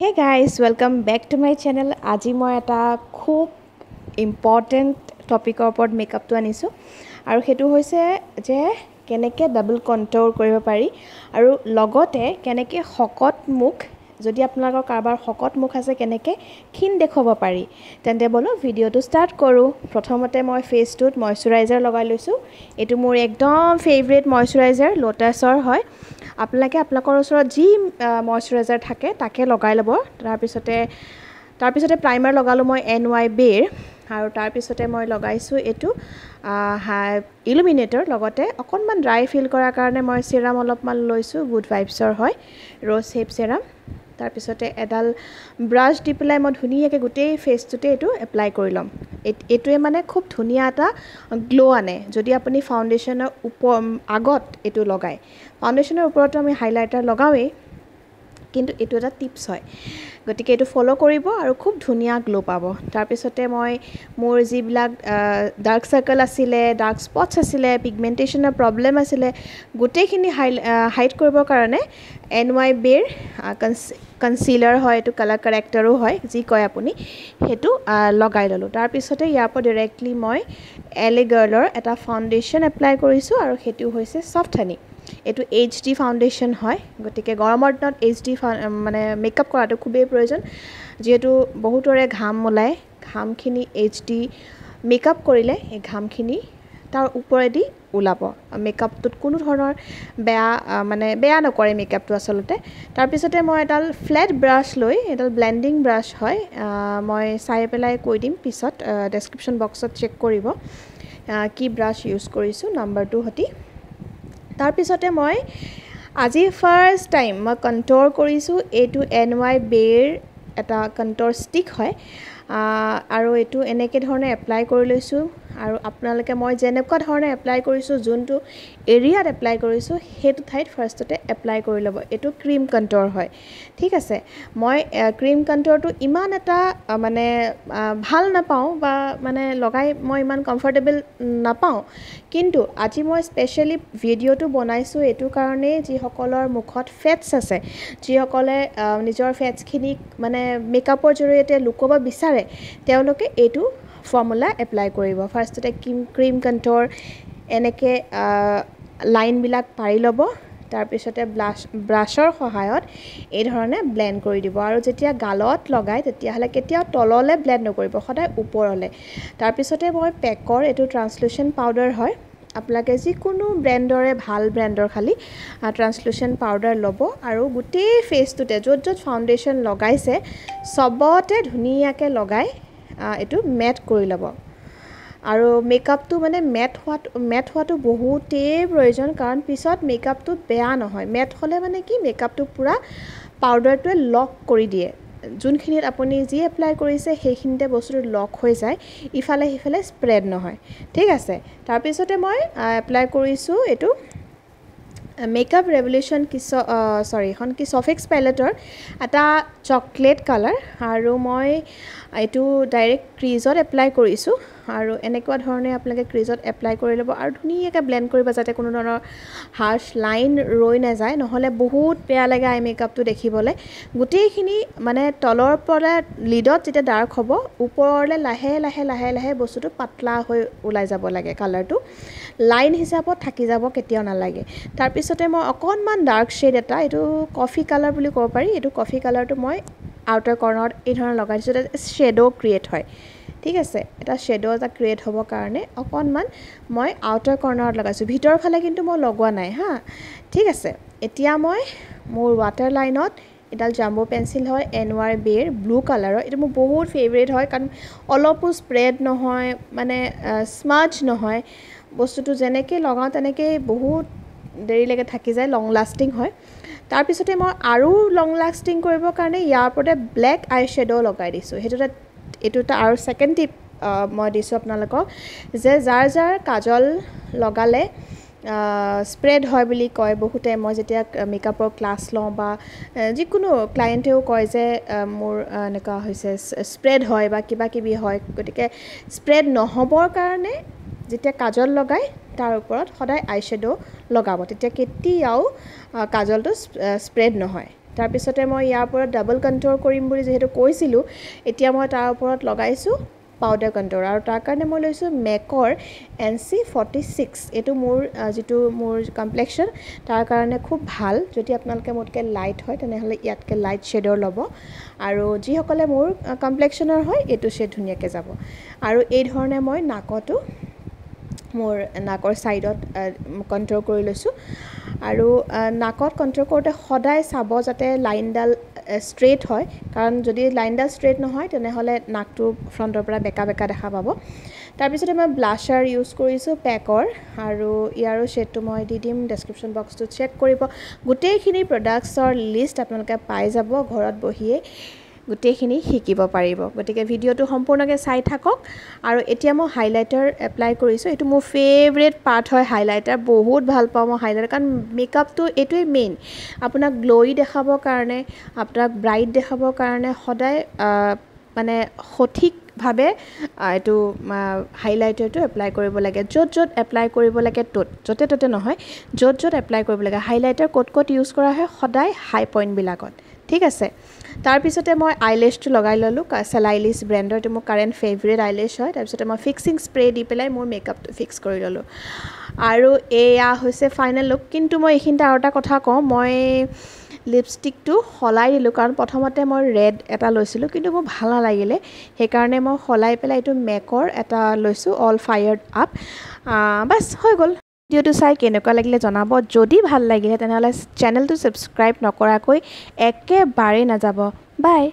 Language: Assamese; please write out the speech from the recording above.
Hey guys, welcome back to my channel. আজি মই এটা খুব ইম্পৰ্টেণ্ট টপিকৰ ওপৰত মেকআপটো আনিছোঁ আৰু সেইটো হৈছে যে কেনেকৈ ডাবল কণ্ট'ৰ কৰিব পাৰি আৰু লগতে কেনেকৈ শকত মুখ যদি আপোনালোকৰ কাৰোবাৰ শকত মুখ আছে কেনেকৈ ক্ষীণ দেখুৱাব পাৰি তেন্তে বলো ভিডিঅ'টো ষ্টাৰ্ট কৰোঁ। প্ৰথমতে মই ফেচটোত ময়শ্চাৰাইজাৰ লগাই লৈছোঁ। এইটো মোৰ একদম ফেভৰেট ময়শ্চাৰাইজাৰ লোটাছৰ হয়। আপোনালোকে আপোনালোকৰ ওচৰত যি ময়শ্চাৰাইজাৰ থাকে তাকে লগাই ল'ব। তাৰপিছতে প্ৰাইমাৰ লগালোঁ মই NY বেৰ আৰু তাৰপিছতে মই লগাইছোঁ এইটো ইলুমিনেটৰ লগতে অকণমান ড্ৰাই ফিল কৰাৰ কাৰণে মই চিৰাম অলপমান লৈছোঁ গুড ভাইবছৰ হয় ৰ'জ হেপ চিৰাম। তাৰপিছতে এডাল ব্ৰাছ দি পেলাই মই ধুনীয়াকৈ গোটেই ফেচটোতে এইটো এপ্লাই কৰি ল'ম। এইটোৱে মানে খুব ধুনীয়া এটা গ্ল' আনে যদি আপুনি ফাউণ্ডেশ্যনৰ আগত এইটো লগায়। ফাউণ্ডেশ্যনৰ ওপৰতো আমি হাইলাইটাৰ লগাওঁৱেই, কিন্তু এইটো এটা টিপছ হয়, গতিকে এইটো ফ'ল' কৰিব আৰু খুব ধুনীয়া গ্ল' পাব। তাৰপিছতে মই মোৰ যিবিলাক ডাৰ্ক চাৰ্কল আছিলে, ডাৰ্ক স্পটছ আছিলে, পিগমেণ্টেশ্যনৰ প্ৰব্লেম আছিলে, গোটেইখিনি হাইড কৰিবৰ কাৰণে NY বেৰ কনচিলাৰ হয়, এইটো কালাৰ কাৰেক্টাৰো হয়, যি কয় আপুনি সেইটো লগাই ল'লোঁ। তাৰপিছতে ইয়াৰ পৰা ডিৰেক্টলি মই LA গাৰ্লৰ এটা ফাউণ্ডেশ্যন এপ্লাই কৰিছোঁ আৰু সেইটো হৈছে ছফ্ট হানি। এইটো HD ফাউণ্ডেশ্যন হয়, গতিকে গৰমৰ দিনত HD মানে মেকআপ কৰাটো খুবেই প্ৰয়োজন, যিহেতু বহুতৰে ঘাম ওলায়। ঘামখিনি HD মেকআপ কৰিলে এই ঘামখিনি তাৰ ওপৰেদি ওলাব। মেকআপটোত কোনো ধৰণৰ বেয়া নকৰে মেকআপটো আচলতে। তাৰপিছতে মই এডাল ফ্লেট ব্ৰাছ লৈ, এডাল ব্লেণ্ডিং ব্ৰাছ হয়, মই চাই পেলাই কৈ দিম পিছত, ডেছক্ৰিপশ্যন বক্সত চেক কৰিব কি ব্ৰাছ ইউজ কৰিছোঁ নাম্বাৰটোৰ সৈতে। তাৰপিছতে মই আজি ফাৰ্ষ্ট টাইম মই কণ্ট'ৰ কৰিছোঁ। এইটো NY বেৰ এটা কণ্ট'ৰ ষ্টিক হয় আৰু এইটো এনেকৈ ধৰণে এপ্লাই কৰি লৈছোঁ আৰু আপোনালোকে মই যেনেকুৱা ধৰণে এপ্লাই কৰিছোঁ, যোনটো এৰিয়াত এপ্লাই কৰিছোঁ সেইটো ঠাইত ফাৰ্ষ্টতে এপ্লাই কৰি ল'ব। এইটো ক্ৰীম কণ্ট'ৰ হয়, ঠিক আছে। মই ক্ৰীম কণ্ট'ৰটো ইমান এটা মানে ভাল নাপাওঁ বা মানে লগাই মই ইমান কমফৰ্টেবল নাপাওঁ, কিন্তু আজি মই স্পেচিয়েলি ভিডিঅ'টো বনাইছোঁ এইটো কাৰণেই যিসকলৰ মুখত ফেটছ আছে, যিসকলে নিজৰ ফেটছখিনিক মানে মেকআপৰ জৰিয়তে লুকুৱাব বিচাৰে, তেওঁলোকে এইটো ফৰ্মুলা এপ্লাই কৰিব। ফাৰ্ষ্টতে ক্ৰীম কণ্ট'ৰ এনেকৈ লাইনবিলাক পাৰি ল'ব, তাৰপিছতে ব্ৰাছৰ সহায়ত এই ধৰণে ব্লেণ্ড কৰি দিব আৰু যেতিয়া গালত লগায় তেতিয়াহ'লে কেতিয়াও তললৈ ব্লেণ্ড নকৰিব, সদায় ওপৰলৈ। তাৰপিছতে মই পেকৰ এইটো ট্ৰান্সলুচেণ্ট পাউডাৰ হয়, আপোনালোকে যিকোনো ব্ৰেণ্ডৰে ভাল ব্ৰেণ্ডৰ খালী ট্ৰান্সলুচেণ্ট পাউডাৰ ল'ব আৰু গোটেই ফেচটোতে য'ত য'ত ফাউণ্ডেশ্যন লগাইছে চবতে ধুনীয়াকৈ লগাই এইটো মেট কৰি ল'ব। আৰু মেকআপটো মানে মেট হোৱাটো বহুতেই প্ৰয়োজন, কাৰণ পিছত মেকআপটো বেয়া নহয়। মেট হ'লে মানে কি মেকআপটো পূৰা পাউডাৰটোৱে লক কৰি দিয়ে, যোনখিনিত আপুনি যি এপ্লাই কৰিছে সেইখিনিতে বস্তুটো লক হৈ যায়, ইফালে সিফালে স্প্ৰেড নহয়, ঠিক আছে। তাৰপিছতে মই এপ্লাই কৰিছোঁ এইটো মেকআপ ৰেভলিউশ্যন এখন সফিক্স পেলেটৰ এটা চকলেট কালাৰ আৰু মই এইটো ডাইৰেক্ট ক্ৰিজত এপ্লাই কৰিছোঁ আৰু এনেকুৱা ধৰণে আপোনালোকে ক্ৰিজত এপ্লাই কৰি ল'ব আৰু ধুনীয়াকৈ ব্লেণ্ড কৰিব যাতে কোনো ধৰণৰ হাৰ্ছ লাইন ৰৈ নাযায়, নহ'লে বহুত বেয়া লাগে আই মেকআপটো দেখিবলৈ। গোটেইখিনি মানে তলৰ পৰা লিডত যেতিয়া ডাৰ্ক হ'ব ওপৰলৈ লাহে লাহে লাহে লাহে বস্তুটো পাতলা হৈ ওলাই যাব লাগে, কালাৰটো লাইন হিচাপত থাকি যাব কেতিয়াও নালাগে। তাৰপিছতে মই অকণমান ডাৰ্ক শ্বেড এটা, এইটো কফি কালাৰ বুলি ক'ব পাৰি, এইটো কফি কালাৰটো মই আউটাৰ কৰ্ণাৰত এই ধৰণে লগাই দিছোঁ, যাতে শ্বেডো ক্ৰিয়েট হয়, ঠিক আছে। এটা শ্বেডো এটা ক্ৰিয়েট হ'বৰ কাৰণে অকণমান মই আউটাৰ কৰ্ণাৰত লগাইছোঁ, ভিতৰৰ ফালে কিন্তু মই লগোৱা নাই হা, ঠিক আছে। এতিয়া মই মোৰ ৱাটাৰ লাইনত এডাল জাম্বো পেঞ্চিল হয় NY বেৰ ব্লু কালাৰৰ, এইটো মোৰ বহুত ফেভৰেট হয়, কাৰণ অলপো স্প্ৰেড নহয়, মানে স্মাজ নহয়, বস্তুটো যেনেকৈ লগাওঁ তেনেকৈ বহুত দেৰিলৈকে থাকি যায়, লং লাষ্টিং হয়। তাৰপিছতে মই আৰু লং লাষ্টিং কৰিবৰ কাৰণে ইয়াৰ ওপৰতে ব্লেক আই শ্বেডো লগাই দিছোঁ। এইটো এটা আৰু ছেকেণ্ড টিপ মই দিছোঁ আপোনালোকক, যে যাৰ কাজল লগালে স্প্ৰেড হয় বুলি কয় বহুতে, মই যেতিয়া মেকআপৰ ক্লাছ লওঁ বা যিকোনো ক্লায়েণ্টেও কয় যে মোৰ এনেকুৱা হৈছে স্প্ৰেড হয় বা কিবা কিবি হয়, গতিকে স্প্ৰেড নহ'বৰ কাৰণে যেতিয়া কাজল লগায় তাৰ ওপৰত সদায় আই শ্বেডো লগাব, তেতিয়া কেতিয়াও কাজলটো স্প্ৰেড নহয়, তাৰপিছতে মই ইয়াৰ ওপৰত ডাবল কণ্ট্ৰ'ৰ কৰিম বুলি যিহেতু কৈছিলোঁ এতিয়া মই তাৰ ওপৰত লগাইছোঁ পাউডাৰ কণ্ট্ৰ'ৰ আৰু তাৰ কাৰণে মই লৈছোঁ মেকৰ NC46 এইটো মোৰ যিটো মোৰ কমপ্লেক্সন তাৰ কাৰণে খুব ভাল যদি আপোনালোকে মোতকৈ লাইট হয় তেনেহ'লে ইয়াতকৈ লাইট শ্বেডৰ ল'ব আৰু যিসকলে মোৰ কমপ্লেক্সনৰ হয় এইটো শ্বেড ধুনীয়াকৈ যাব আৰু এই ধৰণে মই নাকতো মোৰ নাকৰ ছাইডত কণ্ট্ৰ'ৰ কৰি লৈছোঁ আৰু নাকত কণ্ট্ৰ'ল কৰোঁতে সদায় চাব যাতে লাইনডাল ষ্ট্ৰেইট হয় কাৰণ যদি লাইনডাল ষ্ট্ৰেইট নহয় তেনেহ'লে নাকটো ফ্ৰণ্টৰ পৰা বেকা বেকা দেখা পাব তাৰপিছতে মই ব্লাছাৰ ইউজ কৰিছোঁ পেকৰ আৰু ইয়াৰো শ্বেডটো মই দি দিম ডেছক্ৰিপশ্যন বক্সটোত চেক কৰিব গোটেইখিনি প্ৰডাক্টছৰ লিষ্ট আপোনালোকে পাই যাব ঘৰত বহিয়ে গোটেইখিনি শিকিব পাৰিব গতিকে ভিডিঅ'টো সম্পূৰ্ণকৈ চাই থাকক আৰু এতিয়া মই হাইলাইটাৰ এপ্লাই কৰিছোঁ এইটো মোৰ ফেভৰেট পাৰ্ট হয় হাইলাইটাৰ বহুত ভাল পাওঁ মই হাইলাইটাৰ কাৰণ মেকআপটো এইটোৱেই মেইন আপোনাক গ্ল'ই দেখাবৰ কাৰণে আপোনাক ব্ৰাইট দেখাবৰ কাৰণে সদায় মানে সঠিকভাৱে এইটো হাইলাইটাৰটো এপ্লাই কৰিব লাগে য'ত য'ত এপ্লাই কৰিব লাগে য'তে ত'তে নহয় য'ত য'ত এপ্লাই কৰিব লাগে হাইলাইটাৰ ক'ত ক'ত ইউজ কৰা হয় সদায় হাই পইণ্টবিলাকত ঠিক আছে তাৰপিছতে মই আইলেছটো লগাই ল'লোঁ চেলাইলিছ ব্ৰেণ্ডৰ এইটো মোৰ কাৰেণ্ট ফেভৰেট আইলেছ হয় তাৰপিছতে মই ফিক্সিং স্প্ৰে দি পেলাই মোৰ মেকআপটো ফিক্স কৰি ল'লোঁ আৰু এয়া হৈছে ফাইনেল লুক কিন্তু মই এইখিনিতে আৰু এটা কথা কওঁ মই লিপষ্টিকটো সলাই দিলোঁ কাৰণ প্ৰথমতে মই ৰেড এটা লৈছিলোঁ কিন্তু মোৰ ভাল নালাগিলে সেইকাৰণে মই সলাই পেলাই এইটো মেকৰ এটা লৈছোঁ অল ফায়াৰ্ড আপ বাছ হৈ গ'ল ভিডিঅ'টো চাই কেনেকুৱা লাগিলে জনাব যদি ভাল লাগিলে তেনেহ'লে চেনেলটো ছাবস্ক্ৰাইব নকৰাকৈ একেবাৰে নাযাব বাই